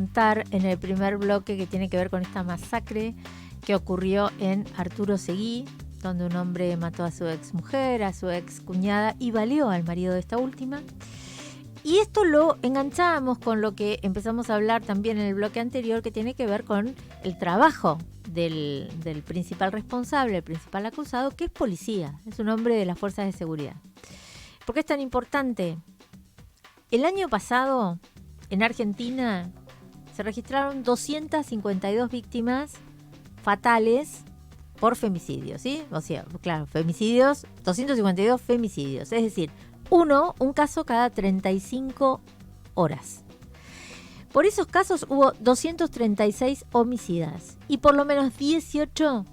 Contar en el primer bloque que tiene que ver con esta masacre que ocurrió en Arturo Seguí, donde un hombre mató a su exmujer, a su excuñada y baleó al marido de esta última. Y esto lo enganchamos con lo que empezamos a hablar también en el bloque anterior, que tiene que ver con el trabajo del principal responsable, el principal acusado, que es policía, es un hombre de las fuerzas de seguridad. ¿Por qué es tan importante? El año pasado, en Argentina, se registraron 252 víctimas fatales por femicidio, ¿sí? O sea, claro, femicidios, 252 femicidios, es decir, un caso cada 35 horas. Por esos casos hubo 236 homicidas y por lo menos 18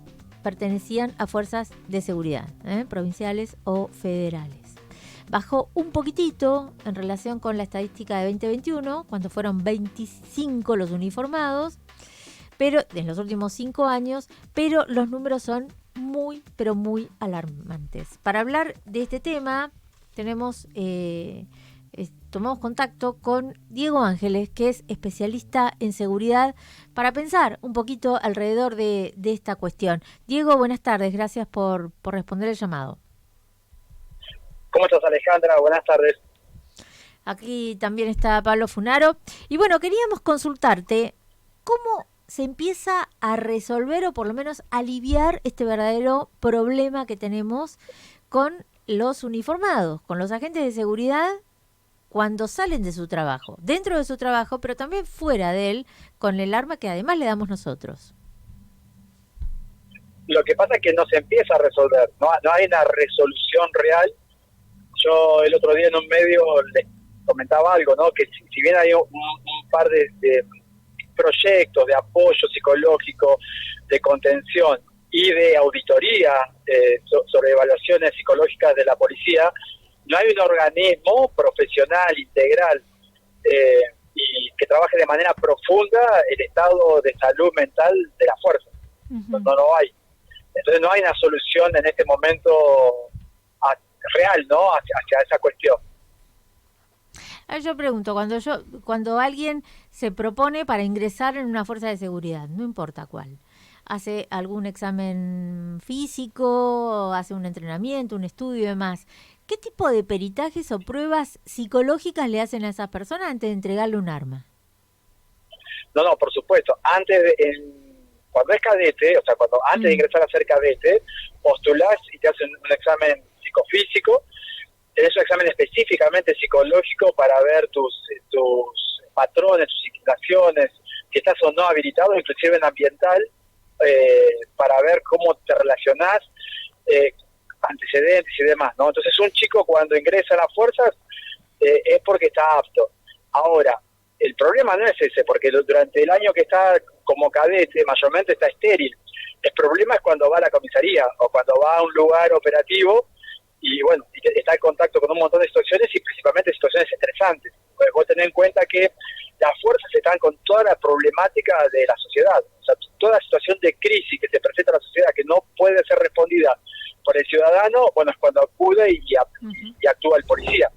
pertenecían a fuerzas de seguridad, provinciales o federales. Bajó un poquitito en relación con la estadística de 2021, cuando fueron 25 los uniformados, pero en los últimos 5 años, pero los números son muy, pero muy alarmantes. Para hablar de este tema, tomamos contacto con Diego Ángeles, que es especialista en seguridad, para pensar un poquito alrededor de esta cuestión. Diego, buenas tardes, gracias por responder el llamado. ¿Cómo estás, Alejandra? Buenas tardes. Aquí también está Pablo Funaro. Y bueno, queríamos consultarte cómo se empieza a resolver o por lo menos aliviar este verdadero problema que tenemos con los uniformados, con los agentes de seguridad cuando salen de su trabajo, dentro de su trabajo, pero también fuera de él, con el arma que además le damos nosotros. Lo que pasa es que no se empieza a resolver, no hay una resolución real. Yo el otro día en un medio les comentaba algo, ¿no? Que si bien hay un par de proyectos de apoyo psicológico, de contención y de auditoría sobre evaluaciones psicológicas de la policía, no hay un organismo profesional, integral, y que trabaje de manera profunda el estado de salud mental de la fuerza. Uh-huh. No hay. Entonces no hay una solución en este momento real, ¿no? Hacia esa cuestión. Yo pregunto, cuando alguien se propone para ingresar en una fuerza de seguridad, no importa cuál, hace algún examen físico, hace un entrenamiento, un estudio y demás, ¿qué tipo de peritajes o pruebas psicológicas le hacen a esas personas antes de entregarle un arma? No, por supuesto. Cuando es cadete, o sea, antes de ingresar a ser cadete, postulás y te hacen un examen psicofísico. Tenés un examen específicamente psicológico para ver tus patrones, tus inclinaciones, si estás o no habilitado, inclusive en ambiental, para ver cómo te relacionás, antecedentes y demás, ¿no? Entonces un chico cuando ingresa a las fuerzas es porque está apto. Ahora, el problema no es ese, porque durante el año que está como cadete mayormente está estéril. El problema es cuando va a la comisaría o cuando va a un lugar operativo y bueno, está en contacto con un montón de situaciones y principalmente situaciones estresantes. Pues vos tenés en cuenta que las fuerzas están con toda la problemática de la sociedad, o sea, toda situación de crisis que se presenta en la sociedad que no puede ser respondida por el ciudadano, bueno, es cuando acude y actúa el policía.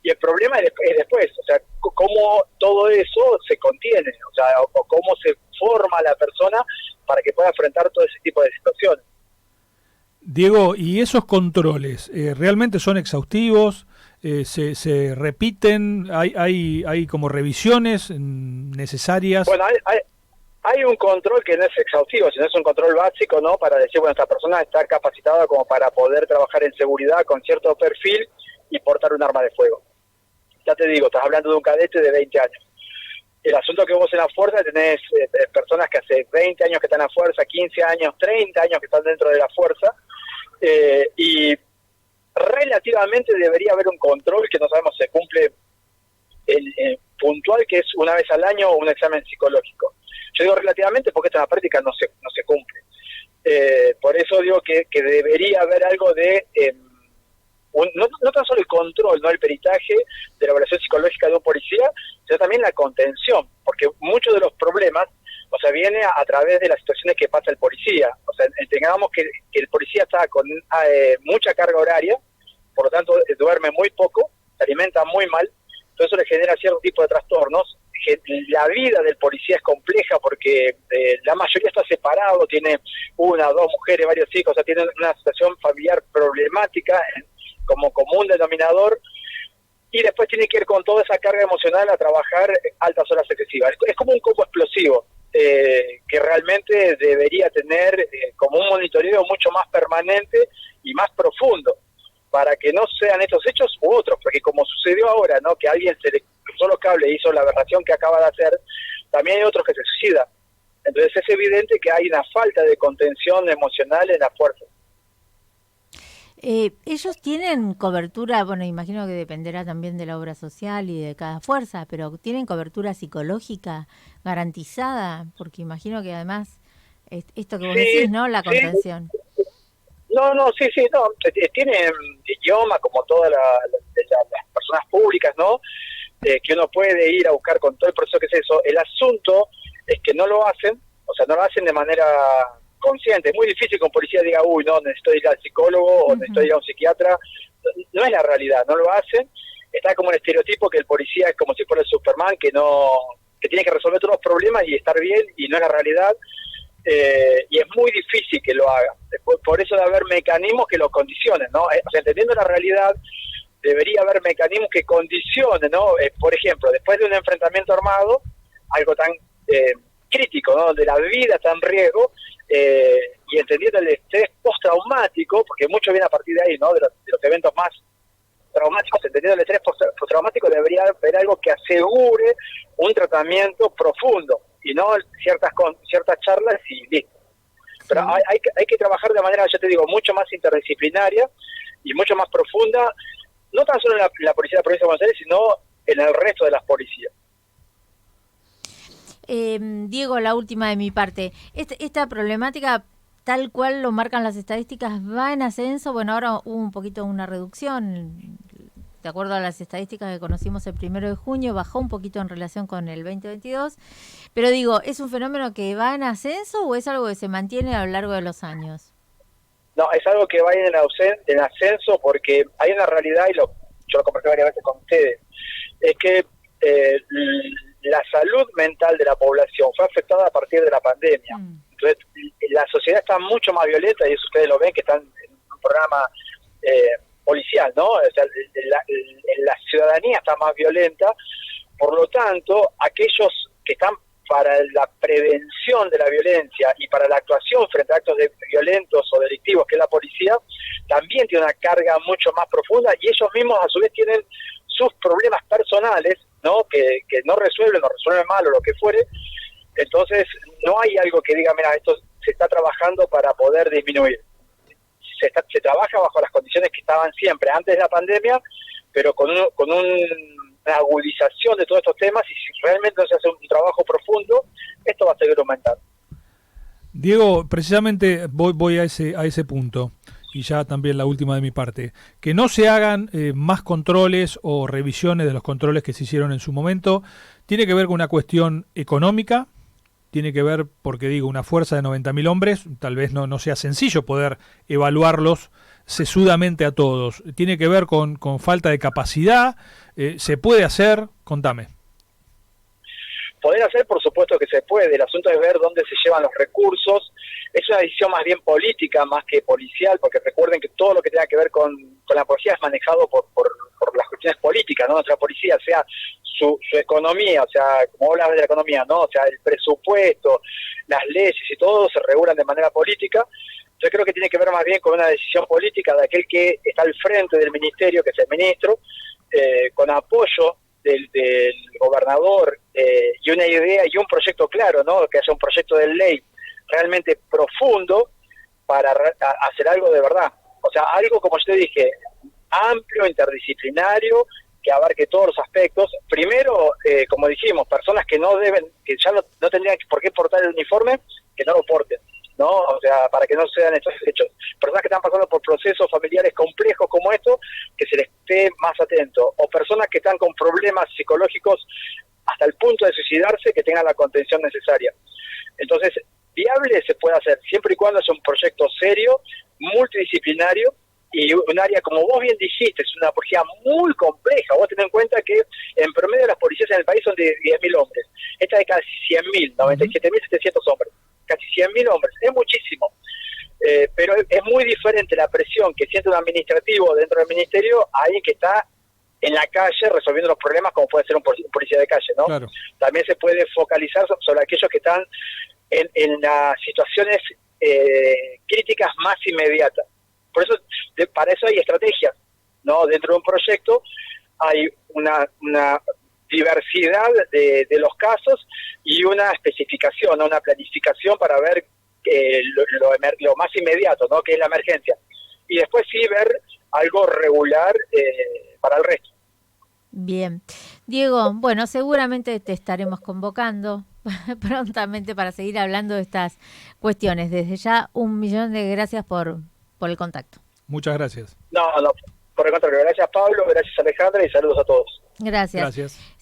Y el problema es después, o sea, cómo todo eso se contiene, o sea, o cómo se forma la persona para que pueda enfrentar todo ese tipo de situaciones. Diego, ¿y esos controles realmente son exhaustivos? ¿Se repiten? ¿Hay como revisiones necesarias? Bueno, hay un control que no es exhaustivo, sino es un control básico, ¿no? Para decir, bueno, esta persona está capacitada como para poder trabajar en seguridad con cierto perfil y portar un arma de fuego. Ya te digo, estás hablando de un cadete de 20 años. El asunto que vos en la fuerza tenés personas que hace 20 años que están en la fuerza, 15 años, 30 años que están dentro de la fuerza, y relativamente debería haber un control que no sabemos si se cumple puntual, que es una vez al año un examen psicológico. Yo digo relativamente porque esto en la práctica no se cumple. Por eso digo que debería haber algo de... no tan solo el control, no el peritaje de la evaluación psicológica de un policía, sino también la contención, porque muchos de los problemas, o sea, viene a través de las situaciones que pasa el policía. O sea, entendamos que el policía está con mucha carga horaria, por lo tanto duerme muy poco, se alimenta muy mal, todo eso le genera cierto tipo de trastornos. La vida del policía es compleja porque la mayoría está separado, tiene una, dos mujeres, varios hijos, o sea, tiene una situación familiar problemática como común denominador, y después tiene que ir con toda esa carga emocional a trabajar altas horas excesivas. Es como un combo explosivo que realmente debería tener como un monitoreo mucho más permanente y más profundo, para que no sean estos hechos u otros, porque como sucedió ahora, ¿no?, que alguien se le cruzó los cables e hizo la aberración que acaba de hacer, también hay otros que se suicidan. Entonces es evidente que hay una falta de contención emocional en la fuerza. Ellos tienen cobertura, bueno, imagino que dependerá también de la obra social y de cada fuerza, pero ¿tienen cobertura psicológica garantizada? Porque imagino que además, esto que vos decís, ¿no?, la contención. Sí, tiene idioma como todas las personas públicas, ¿no?, que uno puede ir a buscar con todo el proceso que es eso. El asunto es que no lo hacen, o sea, no lo hacen de manera consciente. Es muy difícil que un policía diga, uy, no, necesito ir al psicólogo o necesito ir a un psiquiatra. No es la realidad, no lo hacen. Está como el estereotipo que el policía es como si fuera el Superman, que tiene que resolver todos los problemas y estar bien, y no es la realidad. Y es muy difícil que lo haga. Por eso debe haber mecanismos que lo condicionen, ¿no? O sea, entendiendo la realidad, debería haber mecanismos que condicionen, ¿no? Por ejemplo, después de un enfrentamiento armado, algo tan crítico, ¿no?, donde la vida está en riesgo, y entendiendo el estrés postraumático, porque mucho viene a partir de ahí, ¿no?, de los eventos más traumáticos, entendiendo el estrés postraumático, debería haber algo que asegure un tratamiento profundo, y no ciertas charlas y listo. Pero hay que trabajar de manera, ya te digo, mucho más interdisciplinaria y mucho más profunda, no tan solo en la policía de la provincia de Buenos Aires, sino en el resto de las policías. Diego, la última de mi parte. Esta problemática, tal cual lo marcan las estadísticas, va en ascenso. Bueno, ahora hubo un poquito una reducción. De acuerdo a las estadísticas que conocimos el 1 de junio, bajó un poquito en relación con el 2022. Pero digo, ¿es un fenómeno que va en ascenso o es algo que se mantiene a lo largo de los años? No, es algo que va en ascenso porque hay una realidad, y yo lo conversé varias veces con ustedes, es que la salud mental de la población fue afectada a partir de la pandemia. Entonces, la sociedad está mucho más violenta, y eso ustedes lo ven que están en un programa policial, ¿no? O sea, la ciudadanía está más violenta, por lo tanto, aquellos que están para la prevención de la violencia y para la actuación frente a actos violentos o delictivos, que es la policía, también tiene una carga mucho más profunda, y ellos mismos a su vez tienen sus problemas personales, ¿no?, que no resuelven mal o lo que fuere. Entonces no hay algo que diga, mira, esto se está trabajando para poder disminuir. Se trabaja bajo las condiciones que estaban siempre antes de la pandemia, pero con una agudización de todos estos temas, y si realmente no se hace un trabajo profundo, esto va a seguir aumentando. Diego, precisamente voy a ese punto, y ya también la última de mi parte, que no se hagan más controles o revisiones de los controles que se hicieron en su momento. Tiene que ver con una cuestión económica, tiene que ver, porque digo, una fuerza de 90.000 hombres, tal vez no sea sencillo poder evaluarlos sesudamente a todos. Tiene que ver con falta de capacidad. ¿Se puede hacer? Contame. Poder hacer, por supuesto que se puede. El asunto es ver dónde se llevan los recursos. Es una decisión más bien política, más que policial, porque recuerden que todo lo que tenga que ver con la policía es manejado por las cuestiones políticas, ¿no? Nuestra policía, sea su economía, o sea, como hablas de la economía, ¿no? O sea, el presupuesto, las leyes y todo se regulan de manera política. Yo creo que tiene que ver más bien con una decisión política de aquel que está al frente del ministerio, que es el ministro, con apoyo del gobernador, y una idea y un proyecto claro, ¿no? Que haya un proyecto de ley realmente profundo para hacer algo de verdad. O sea, algo, como yo te dije, amplio, interdisciplinario, que abarque todos los aspectos. Primero, como dijimos, personas que que ya no tendrían por qué portar el uniforme, que no lo porten, ¿no? O sea, para que no sean estos hechos. Personas que están pasando por procesos familiares complejos como esto, que se les esté más atento. O personas que están con problemas psicológicos hasta el punto de suicidarse, que tengan la contención necesaria. Entonces, viable se puede hacer, siempre y cuando es un proyecto serio, multidisciplinario, y un área, como vos bien dijiste, es una policía muy compleja. Vos tenés en cuenta que en promedio las policías en el país son de 10.000 hombres. Esta de casi 100.000, 97.700 hombres. Casi 100.000 hombres, es muchísimo. Pero es muy diferente la presión que siente un administrativo dentro del ministerio a alguien que está en la calle resolviendo los problemas, como puede ser un policía de calle, ¿no? Claro. También se puede focalizar sobre aquellos que están en las situaciones críticas más inmediatas. Por eso, para eso hay estrategias, ¿no? Dentro de un proyecto hay una diversidad de los casos y una especificación, ¿no? Una planificación para ver lo más inmediato, ¿no? Que es la emergencia. Y después sí ver algo regular para el resto. Bien. Diego, bueno, seguramente te estaremos convocando prontamente para seguir hablando de estas cuestiones. Desde ya, 1.000.000 de gracias por el contacto. Muchas gracias. No, por el contrario. Gracias, Pablo, gracias, Alejandra, y saludos a todos. Gracias. Gracias.